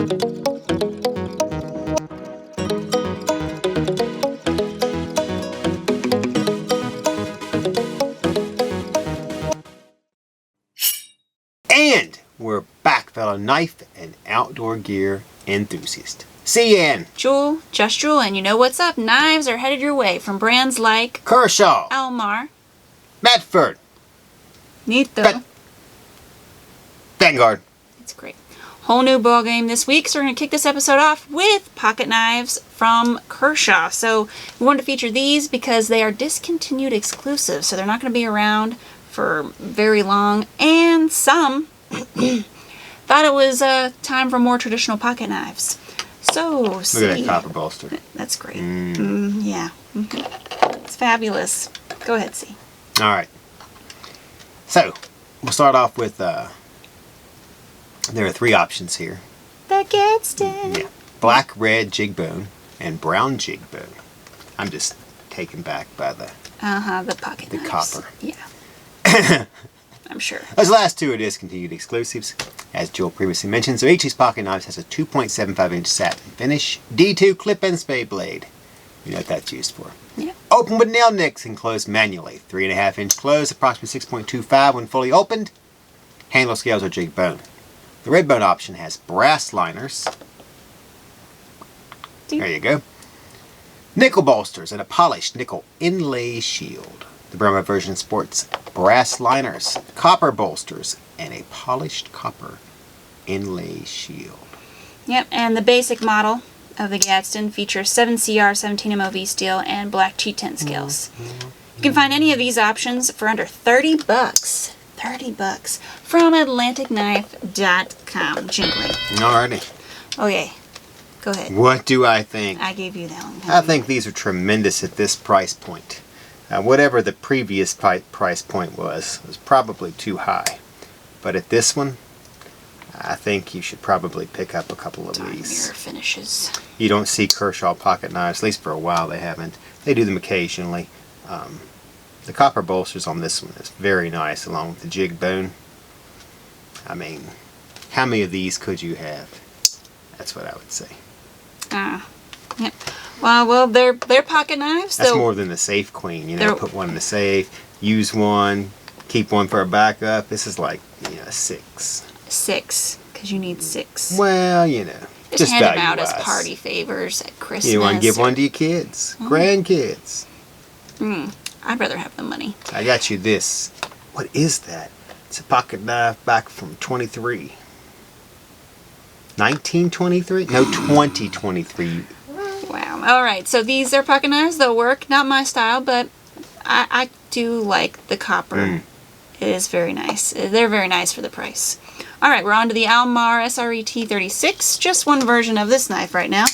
And we're back, fellow knife and outdoor gear enthusiast. See you, Ann. Jewel, just Jewel, and you know what's up. Knives are headed your way from brands like Kershaw, Mar, Medford, Nieto, Vanguard. It's great. Whole new ball game this week, so we're going to kick this episode off with pocket knives from Kershaw. So we wanted to feature these because they are discontinued exclusives, so they're not going to be around for very long, and some thought it was time for more traditional pocket knives. So, Look at that copper bolster. That's great. Yeah. It's fabulous. Go ahead, C. All right. So, we'll start off with, there are 3 options here. The Gadsden. Yeah. Black, red jig bone and brown jig bone. I'm just taken back by the pocket knives. copper. Yeah. I'm sure. Those last 2 are discontinued exclusives, as Joel previously mentioned. So each of these pocket knives has a 2.75-inch satin finish, D2 clip-and spade blade. You know what that's used for. Yeah. Open with nail nicks and closed manually. 3.5-inch close, approximately 6.25 when fully opened. Handle scales are jig bone. The red bone option has brass liners. There you go. Nickel bolsters and a polished nickel inlay shield. The brown version sports brass liners, copper bolsters, and a polished copper inlay shield. Yep, and the basic model of the Gadsden features 7CR 17 MOV steel and black Cheetah scales. You can find any of these options for under $30. $30 from AtlanticKnife.com. Jingling. Alrighty. Okay, go ahead. What do I think? I gave you that one. I think these are tremendous at this price point. Whatever the previous price point was probably too high. But at this one, I think you should probably pick up a couple of these. Mirror finishes. You don't see Kershaw pocket knives, at least for a while they haven't. They do them occasionally. The copper bolsters on this one is very nice, along with the jig bone. I mean, how many of these could you have? That's what I would say. Yep. Well, they're pocket knives. That's more than the safe queen. You know, put one in the safe, use one, keep one for a backup. This is like, 6. 6, because you need 6. Well, just hand them out as party favors at Christmas. You want to give one to your kids, grandkids. I'd rather have the money. I got you this. What is that? It's a pocket knife back from 1923. 1923? No, 2023. Wow. All right. So these are pocket knives. They'll work. Not my style, but I do like the copper. It is very nice. They're very nice for the price. All right. We're on to the Mar SERE T 36. Just one version of this knife right now.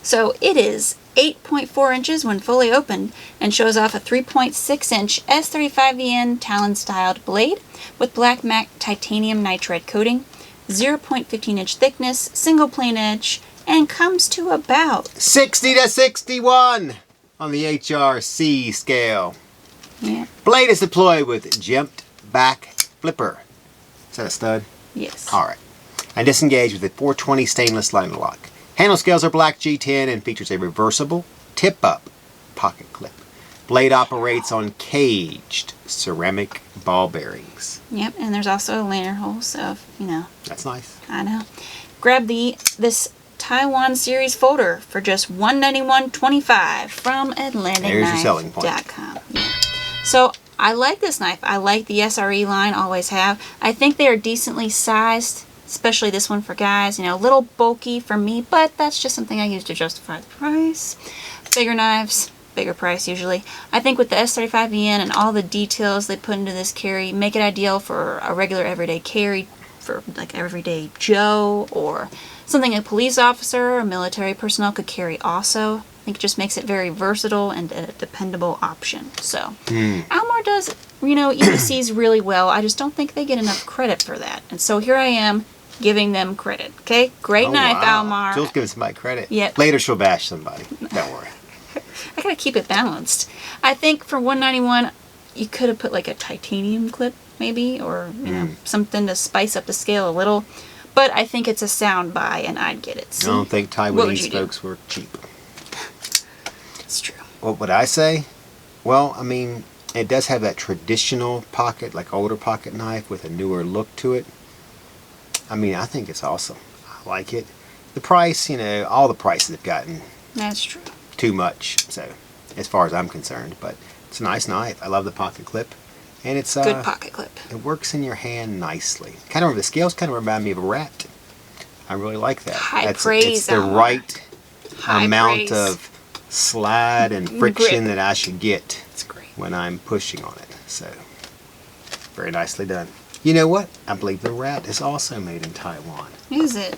So it is 8.4 inches when fully opened and shows off a 3.6-inch S35VN Talon-styled blade with black matte titanium nitride coating, 0.15-inch thickness, single plane edge, and comes to about 60 to 61 on the HRC scale. Yeah. Blade is deployed with jimped back flipper. Is that a stud? Yes. Alright. And disengaged with a 420 stainless liner lock. Handle scales are black G10 and features a reversible tip-up pocket clip. Blade operates on caged ceramic ball bearings. Yep, and there's also a lanyard hole, so That's nice. I know. Grab this Taiwan series folder for just $191.25 from AtlanticKnife.com. There's your selling point. Yeah. So I like this knife. I like the SRE line, always have. I think they are decently sized, especially this one for guys. A little bulky for me, but that's just something I use to justify the price. Bigger knives, bigger price usually. I think with the S35VN and all the details they put into this carry, make it ideal for a regular everyday carry, for like everyday Joe, or something a police officer or military personnel could carry also. I think it just makes it very versatile and a dependable option. So, Almar does, EDCs really well. I just don't think they get enough credit for that. And so here I am giving them credit. Okay? Great knife, wow. Almar. Jill's giving somebody credit. Yep. Later she'll bash somebody. Don't worry. I gotta keep it balanced. I think for $191, you could have put like a titanium clip, maybe, or something to spice up the scale a little. But I think it's a sound buy, and I'd get it. I don't think Taiwanese folks were cheap. It's true. What would I say? Well, I mean, it does have that traditional pocket, like older pocket knife with a newer look to it. I mean, I think it's awesome. I like it. The price, you know, all the prices have gotten That's true. too much, so as far as I'm concerned. But it's a nice knife. I love the pocket clip, and it's Good pocket clip. It works in your hand nicely. Kind of the scales kind of remind me of a rat. I really like that. High praise. It's the Alma. right High amount praise. of slide and friction Grip. that I should get It's great. when I'm pushing on it. So very nicely done. You know what? I believe the rat is also made in Taiwan. Is it?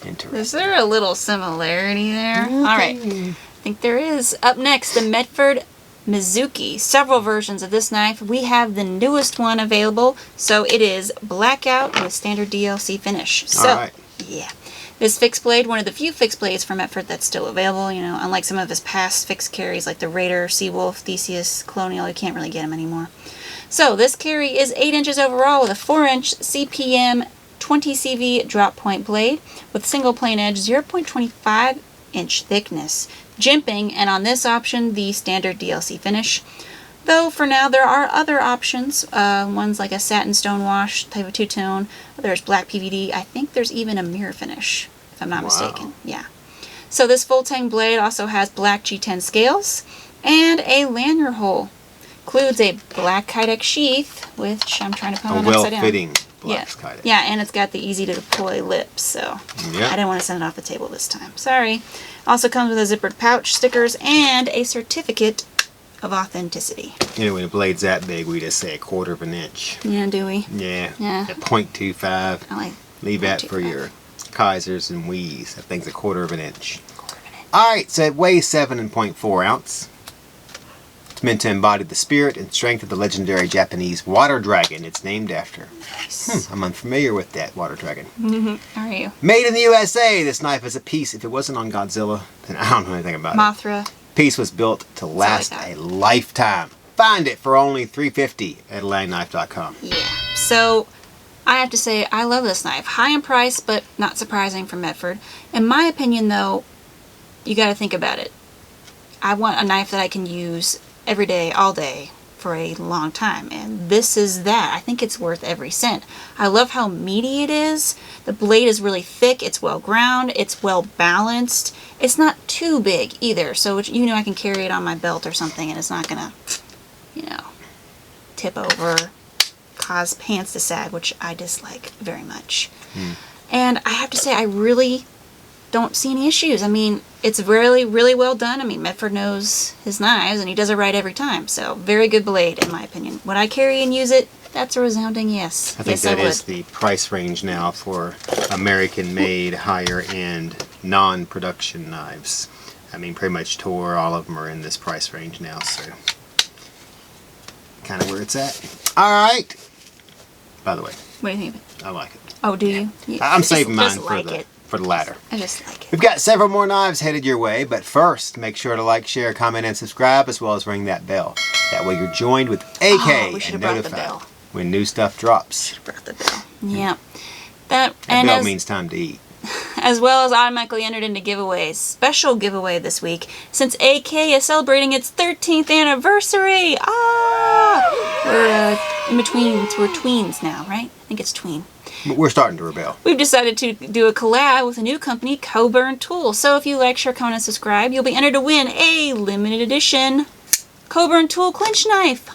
Interesting. Is there a little similarity there? All right. I think there is. Up next, the Medford Mizuchi. Several versions of this knife. We have the newest one available. So it is blackout with standard DLC finish. So, All right. yeah. This fixed blade, one of the few fixed blades from Medford that's still available. You know, unlike some of his past fixed carries like the Raider, Seawolf, Theseus, Colonial, you can't really get them anymore. So this carry is 8 inches overall with a 4-inch CPM 20 CV drop point blade with single plain edge 0.25 inch thickness, jimping, and on this option the standard DLC finish. Though for now there are other options, ones like a satin stonewash type of two-tone, there's black PVD, I think there's even a mirror finish if I'm not mistaken. Yeah. So this full tang blade also has black G10 scales and a lanyard hole. Includes a black Kydex sheath, which I'm trying to put on upside down. well-fitting black Kydex. Yeah, and it's got the easy to deploy lips, so Yeah. I didn't want to send it off the table this time. Sorry. Also comes with a zippered pouch, stickers, and a certificate of authenticity. You know, when a blade's that big, we just say 1/4 of an inch. Yeah, do we? Yeah. Yeah. At 0.25. I like Leave that for 0.25. your Kaisers and Wies. That thing's 1/4 of an inch. Alright, so it weighs 7.4 ounce. It's meant to embody the spirit and strength of the legendary Japanese water dragon it's named after. Nice. I'm unfamiliar with that water dragon. How are you? Made in the USA, this knife is a piece. If it wasn't on Godzilla, then I don't know anything about it. Mothra. Piece was built to last I a lifetime. Find it for only $350 at langknife.com. Yeah. So I have to say I love this knife. High in price, but not surprising for Medford. In my opinion, though, you got to think about it. I want a knife that I can use every day, all day, for a long time, and this is that. I think it's worth every cent. I love how meaty it is. The blade is really thick, it's well ground, it's well balanced. It's not too big either, so you know I can carry it on my belt or something and it's not gonna, you know, tip over, cause pants to sag, which I dislike very much. And I have to say I really don't see any issues. I mean, it's really, really well done. I mean, Medford knows his knives, and he does it right every time. So, very good blade, in my opinion. Would I carry and use it? That's a resounding yes. I think yes, that I would. is the price range now for American-made, higher-end, non-production knives. I mean, pretty much Tor, all of them are in this price range now, so kind of where it's at. All right. By the way, What do you think of it? I like it. Oh, do you? Yeah. I'm Just- saving mine just for like the it. for the latter. I just like it. We've got several more knives headed your way, but first, make sure to like, share, comment, and subscribe, as well as ring that bell. That way you're joined with AK we should and have brought the notified bell. when new stuff drops. Brought the bell. Yeah. That That and bell as, means time to eat. as well as automatically entered into giveaways. Special giveaway this week since AK is celebrating its 13th anniversary. We're in between. We're tweens now, right? I think it's tween. But we're starting to rebel. We've decided to do a collab with a new company, Coburn Tools. So if you like, share, comment, and subscribe, you'll be entered to win a limited edition Coburn Tool clinch knife.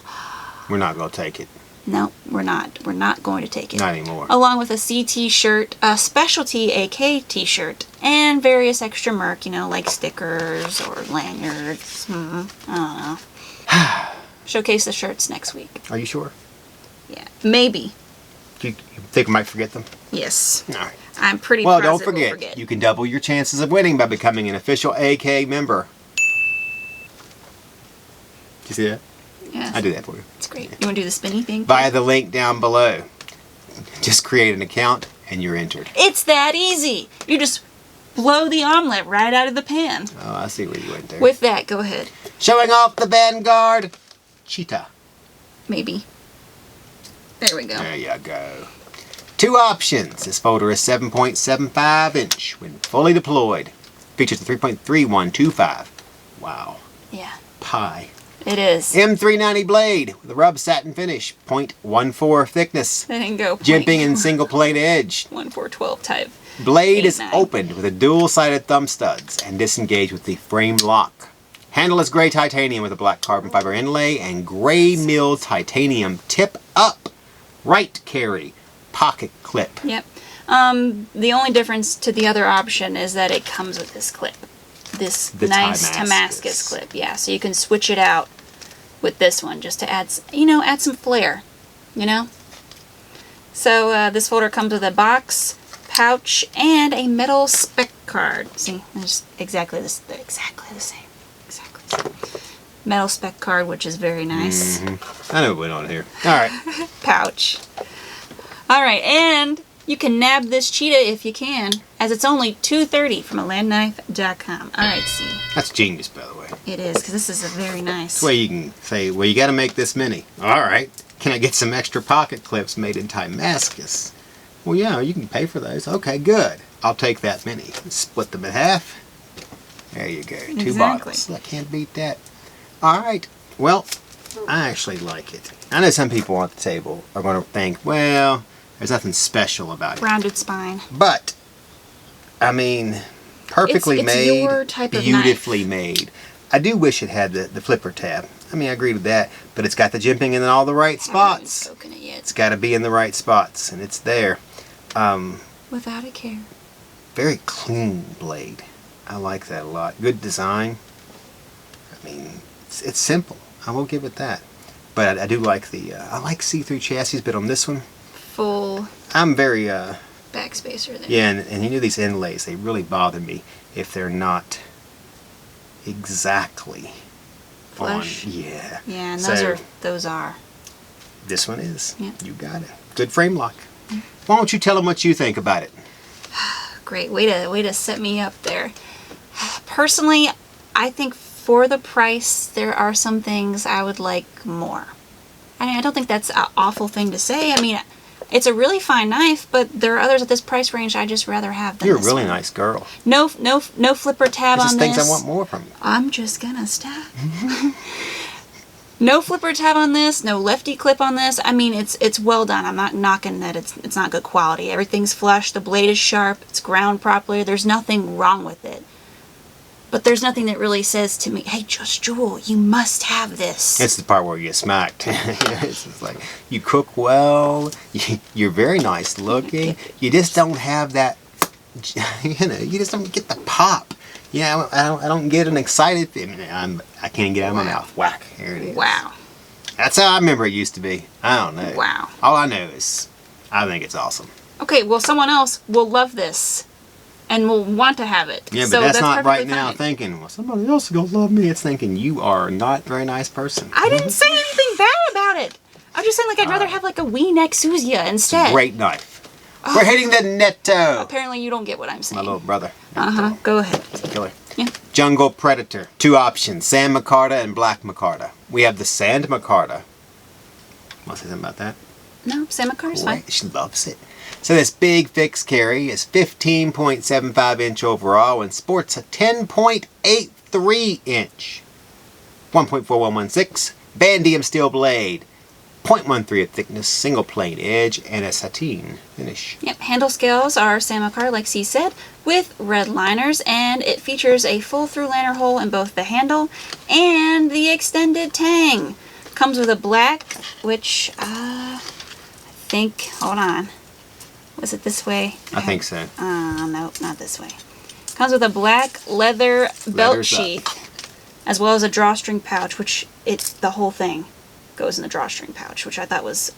We're not going to take it. No, we're not. We're not going to take it. Not anymore. Along with a CT shirt, a specialty AK t-shirt, and various extra merch, you know, like stickers or lanyards. I don't know. Showcase the shirts next week. Are you sure? Yeah, maybe. Do you think we might forget them? Yes. All right. I'm pretty Well, positive don't forget, we'll forget. you can double your chances of winning by becoming an official AK member. Did you see that? Yeah, I do that for you. it's great. You want to do the spinny thing? Via the link down below. Just create an account and you're entered. It's that easy. You just blow the omelet right out of the pan. Oh, I see where you went there. With that, go ahead. Showing off the Vanguard Cheetah. Maybe. There we go. There you go. Two options. This folder is 7.75 inch when fully deployed. Features a 3.3125. Wow. Yeah. Pie. It is. M390 blade with a rub satin finish. 0.14 thickness. They didn't go Jimping and single plane edge. 1412 type. Blade is 8.9. opened with a dual-sided thumb studs and disengaged with the frame lock. Handle is gray titanium with a black carbon fiber inlay and gray milled titanium tip up. Right carry. Pocket clip. Yep. The only difference to the other option is that it comes with this clip. This nice Damascus clip. Yeah, so you can switch it out with this one just to add some flair, you know? So this folder comes with a box, pouch, and a metal spec card. See, it's exactly the same. Exactly the same. Metal spec card, which is very nice. Mm-hmm. I know what went on here. All right. Pouch. All right, and you can nab this cheetah if you can, as it's only $2.30 from alandknife.com. All right, see. That's genius, by the way. It is, because this is a very nice. That's why you can say, well, you got to make this mini. All right. Can I get some extra pocket clips made in Damascus? Well, yeah, you can pay for those. Okay, good. I'll take that mini. Split them in half. There you go. Two bottles. I can't beat that. All right. Well, I actually like it. I know some people at the table are going to think, well, there's nothing special about it. Rounded spine. But, I mean, perfectly it's made, your type of beautifully knife. made. I do wish it had the flipper tab. I mean, I agree with that. But it's got the jimping in all the right spots. I haven't spoken it yet. It's got to be in the right spots, and it's there. Without a care. Very clean blade. I like that a lot. Good design. I mean, it's simple. I will give it that. But I do like I like see-through chassis, but on this one, Full I'm very, backspacer there. yeah, and you know these inlays, they really bother me if they're not exactly Flush. on. Yeah. Yeah, and So, those are. this one is. Yeah. You got it. Good frame lock. Why don't you tell them what you think about it? Great. Way to set me up there. Personally, I think for the price, there are some things I would like more. I mean, I don't think that's an awful thing to say. I mean, it's a really fine knife, but there are others at this price range I'd just rather have than You're a this really one. nice girl. No flipper tab There's on just this. things I want more from you. I'm just gonna stop. No flipper tab on this, no lefty clip on this. I mean, it's well done. I'm not knocking that it's not good quality. Everything's flush, the blade is sharp, it's ground properly. There's nothing wrong with it. But there's nothing that really says to me, hey, Just Jewel, you must have this. It's the part where you get smacked. It's just like, you cook well, you're very nice looking, you just don't have that, you just don't get the pop. Yeah, I don't get an excited, I can't get it out of my mouth. Whack, here it is. Wow. That's how I remember it used to be. I don't know. Wow. All I know is, I think it's awesome. Okay, well, someone else will love this and will want to have it. Yeah, but So that's not right perfectly now fine. thinking, well, somebody else is going to love me. It's thinking, you are not a very nice person. I didn't say anything bad about it. I'm just saying, like, I'd rather have, like, a wee neck Suzia instead. Great knife. We're hitting the Nieto. Apparently you don't get what I'm saying. My little brother. Uh-huh. Go ahead. He's a killer. Yeah. Jungle Predator. Two options, sand micarta and black micarta. We have the sand micarta. Want to say something about that? No, Sam McCar's fine. She loves it. So this big fixed carry is 15.75 inch overall and sports a 10.83 inch. 1.4116 Vandium steel blade. 0.13 of thickness, single plane edge, and a sateen finish. Yep, handle scales are Samacar, like C said, with red liners, and it features a full through liner hole in both the handle and the extended tang. Comes with a black, which I think, hold on, was it this way? I think so. No, not this way. Comes with a black leather belt Leather's sheath, as well as a drawstring pouch, which the whole thing goes in the drawstring pouch, which I thought was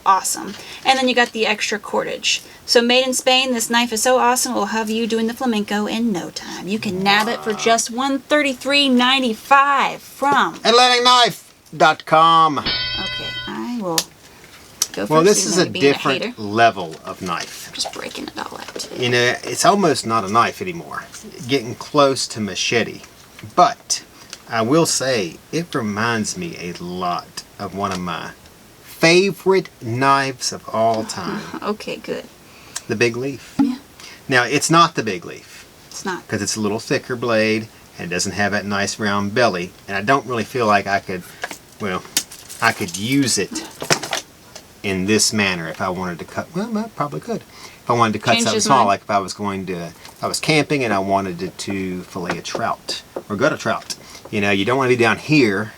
awesome. And then you got the extra cordage. So made in Spain, this knife is so awesome it will have you doing the flamenco in no time. You can nab it for just $133.95 from AtlanticKnife.com. Okay, I will go first. Well, this is even a being hater. different level of knife. Just breaking it all up today. You know, it's almost not a knife anymore. Getting close to machete. But I will say, it reminds me a lot of one of my favorite knives of all time. Okay, good. The Big Leaf. Yeah. Now, it's not the Big Leaf. It's not. Because it's a little thicker blade and it doesn't have that nice round belly. And I don't really feel like I could, well, I could use it in this manner if I wanted to cut. Well, I probably could. If I wanted to cut Change something his small, mind. like if I was going to, if I was camping and I wanted to fillet a trout or gut a trout. You know, you don't want to be down here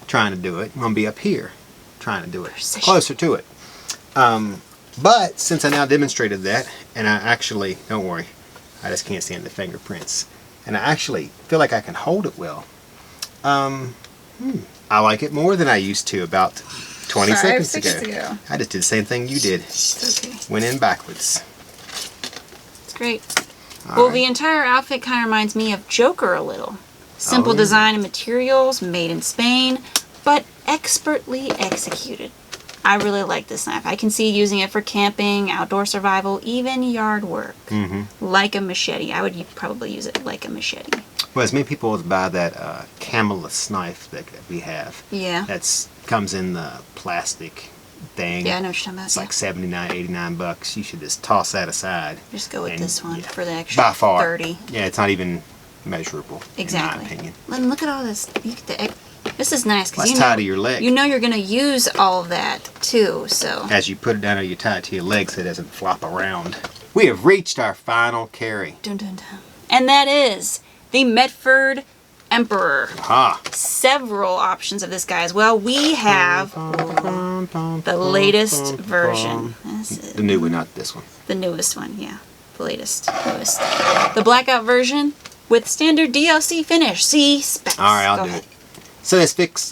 trying to do it. You want to be up here trying to do it. Precision. Closer to it. But since I now demonstrated that, and I actually, don't worry, I just can't stand the fingerprints. And I actually feel like I can hold it well. I like it more than I used to about 20 seconds ago. I just did the same thing you did. It's okay. Went in backwards. It's great. All Well, right. the entire outfit kind of reminds me of Joker a little. Simple Oh, yeah. design and materials, made in Spain, but expertly executed. I really like this knife. I can see using it for camping, outdoor survival, even yard work. Like a machete. I would probably use it like a machete. Well, as many people buy that Camelus knife that we have. Yeah. That's comes in the plastic thing. Yeah, I know what you're talking about. It's Yeah. like 79, 89 bucks. You should just toss that aside. Just go with And, this one yeah, for the extra by far. 30. Yeah, it's not even measurable, Exactly. in my opinion. And look at all this. This is nice That's because tied to your leg. you know you're going to use all of that too. So As you put it down, you tie it to your leg so it doesn't flop around. We have reached our final carry. dun, dun, dun. And that is the Medford Emperor. Ah. Several options of this guy as well. We have the latest version. This is The new one, not this one. the newest one, yeah. The latest, newest. The blackout version with standard DLC finish. See specs. All right, I'll Go do ahead. it. So this fixed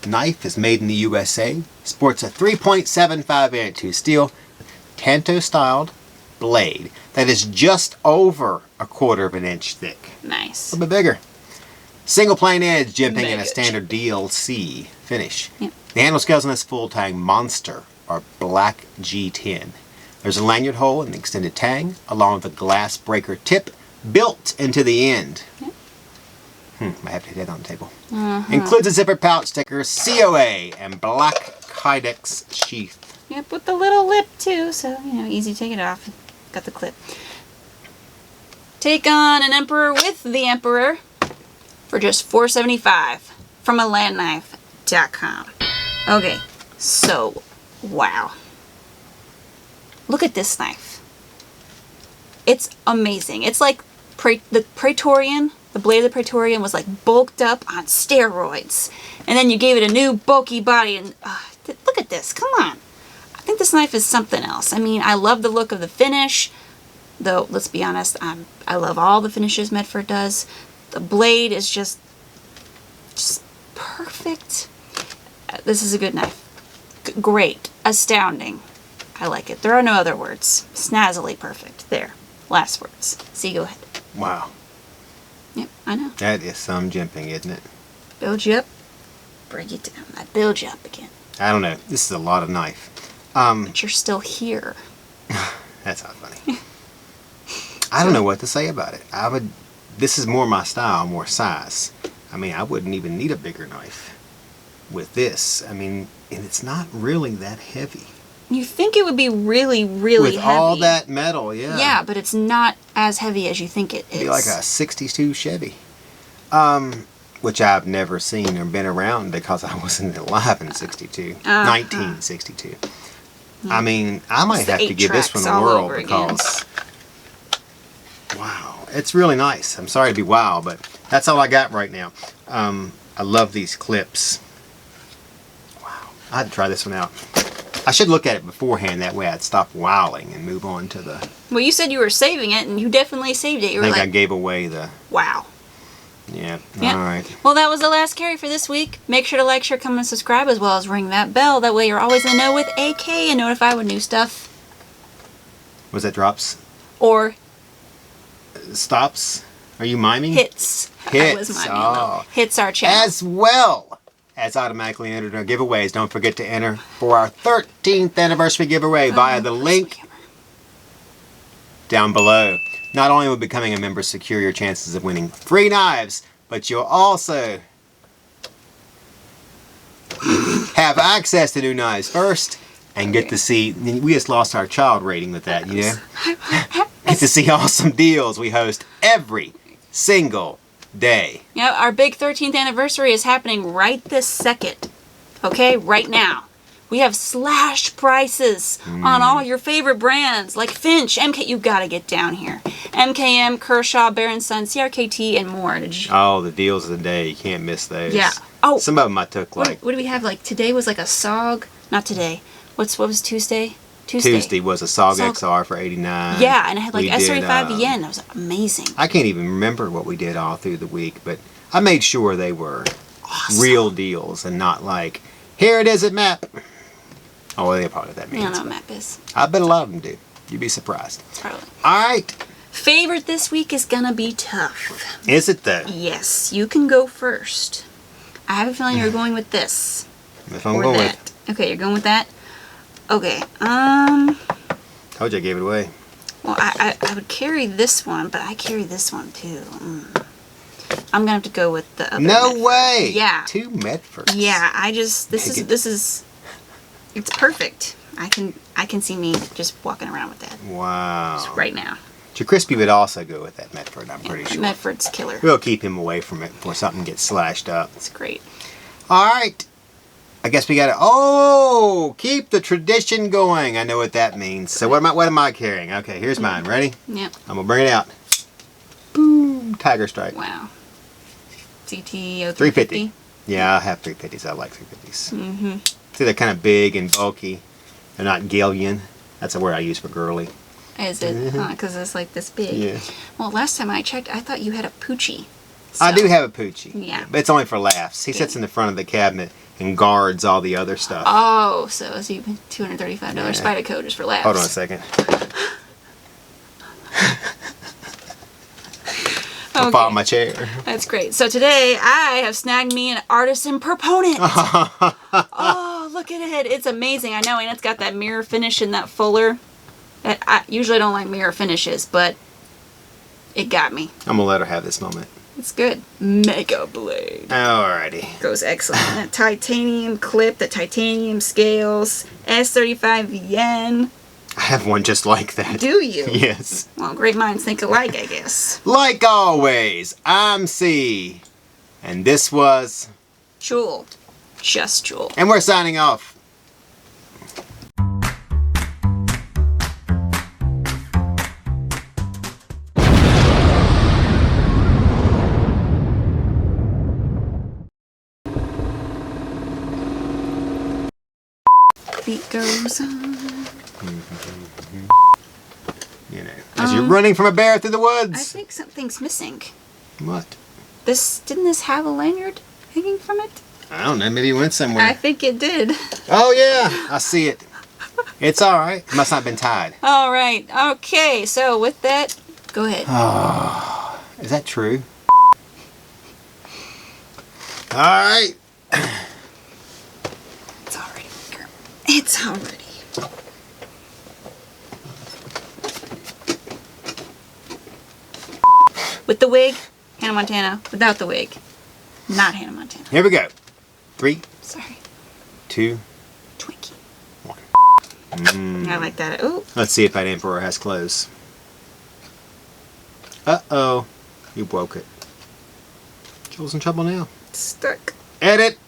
knife is made in the USA. Sports a 3.75 2 steel Tanto styled blade that is just over 1/4 of an inch thick. Nice. A little bit bigger. Single plane edge jimping in a Mega standard DLC finish. Yep. The handle scales on this full tang monster are black G10. There's a lanyard hole and an extended tang along with a glass breaker tip built into the end. I have to hit that on the table. Includes a zipper pouch sticker, COA, and black Kydex sheath. Yep, with the little lip too, so easy to take it off. Got the clip. Take on an Emperor with the Emperor for just $4.75 from alandknife.com. Okay, so wow. Look at this knife. It's amazing. It's like the Praetorian. The blade of the Praetorian was like bulked up on steroids. And then you gave it a new bulky body and look at this. Come on. I think this knife is something else. I mean, I love the look of the finish. Though, let's be honest, I love all the finishes Medford does. The blade is just perfect. This is a good knife. Great. Astounding. I like it. There are no other words. Snazzily perfect. There. Last words. See, go ahead. Wow. Yep, I know. That is some jimping, isn't it? Build you up. Break it down. I build you up again. I don't know. This is a lot of knife. But you're still here. That's not funny. I don't know what to say about it. This is more my style, more size. I mean, I wouldn't even need a bigger knife with this. I mean, and it's not really that heavy. You think it would be really, really with heavy. all that metal, yeah. Yeah, but it's not as heavy as you think it is. It'd be like a 62 Chevy. Which I've never seen or been around because I wasn't alive in 62. 1962. I mean, I might It's the have to 8 give this one tracks a all whirl over again. because... Wow. It's really nice. I'm sorry to be wow, but that's all I got right now. I love these clips. Wow. I had to try this one out. I should look at it beforehand, that way I'd stop wowing and move on to the... Well, you said you were saving it, and you definitely saved it. You I were think I like, gave away the... wow. Yeah. Yeah. All right. Well, that was the last carry for this week. Make sure to like, share, comment, and subscribe, as well as ring that bell. That way you're always in the know with AK and notified with new stuff. Was that drops? Or Stops? Are you miming? hits. Hits. I was miming Oh. Hits our channel. As well as automatically entered in our giveaways. Don't forget to enter for our 13th anniversary giveaway via the link down below. Not only will becoming a member secure your chances of winning free knives, but you'll also have access to new knives first and get to see. We just lost our child rating with that, you know. Get to see awesome deals we host every single day. Yeah, our big 13th anniversary is happening right this second. Okay, right now. We have slashed prices on all your favorite brands like Finch, MK. You gotta get down here. MKM, Kershaw, Bear & Son, CRKT, and more. Oh, the deals of the day. You can't miss those. Yeah. Oh. Some of them I took like. What do we have? Like today was like a SOG. Not today. What was Tuesday? Tuesday was a SOG XR for 89. Yeah, and I had like We S35 did, yen. That was amazing. I can't even remember what we did all through the week, but I made sure they were Awesome. real deals and not like, here it is at MAP. Oh, well, they probably know what that I means. don't know what MAP is. I bet a lot of them do. You'd be surprised. Probably. All right. Favorite this week is gonna be tough. Is it though? Yes, you can go first. I have a feeling you're going with this. If I'm Or going that. with. Okay, you're going with that? Okay, Told you I gave it away. well, I would carry this one, but I carry this one too. I'm gonna have to go with the other No Medford. way. Yeah. 2 Medfords. Yeah, this is, it's perfect. I can see me just walking around with that Wow. right now. Crispy would also go with that Medford, I'm pretty sure. Medford's killer. We'll keep him away from it before something gets slashed up. It's great. All right. I guess we gotta. Oh, keep the tradition going. I know what that means. So what am I carrying? Okay, here's mine. Ready? Yep. I'm gonna bring it out. Boom! Tiger Strike. Wow. CT 350. Yeah, I have 350s. I like 350s. Mm-hmm. See, they're kind of big and bulky. They're not Gillian. That's a word I use for girly. Is it? Because it's like this big. Yeah. Well, last time I checked, I thought you had a Poochie. I So- do have a Poochie. Yeah. But it's only for laughs. He sits in the front of the cabinet and guards all the other stuff. Oh, so it's even $235 Yeah. Spyderco just for laughs. Hold on a second. I'll fall on my chair. That's great. So today I have snagged me an artisan proponent. Oh, look at it. It's amazing. I know, and it's got that mirror finish in that fuller. I usually don't like mirror finishes, but it got me. I'm gonna let her have this moment. It's good. Mega Blade. Alrighty. Goes excellent. That titanium clip, the titanium scales, S35 yen. I have one just like that. Do you? Yes. Well, great minds think alike, I guess. Like always, I'm C. And this was... Jewel. Just Jewel. And we're signing off. Beat goes on. You know, as you're running from a bear through the I woods. think something's missing. What? Didn't this have a lanyard hanging from it? I don't know, maybe you went somewhere. I think it did. Oh yeah, I see it. It's alright. It must not have been tied. All right. Okay. So with that, go ahead. Is that true? Alright. It's already bigger. It's already. With the wig, Hannah Montana. Without the wig, not Hannah Montana. Here we go. 3, Sorry. 2, Twinkie. 1. I like that. Ooh. Let's see if that Emperor has clothes. Uh-oh. You broke it. Joel's in trouble now. Stuck. Edit.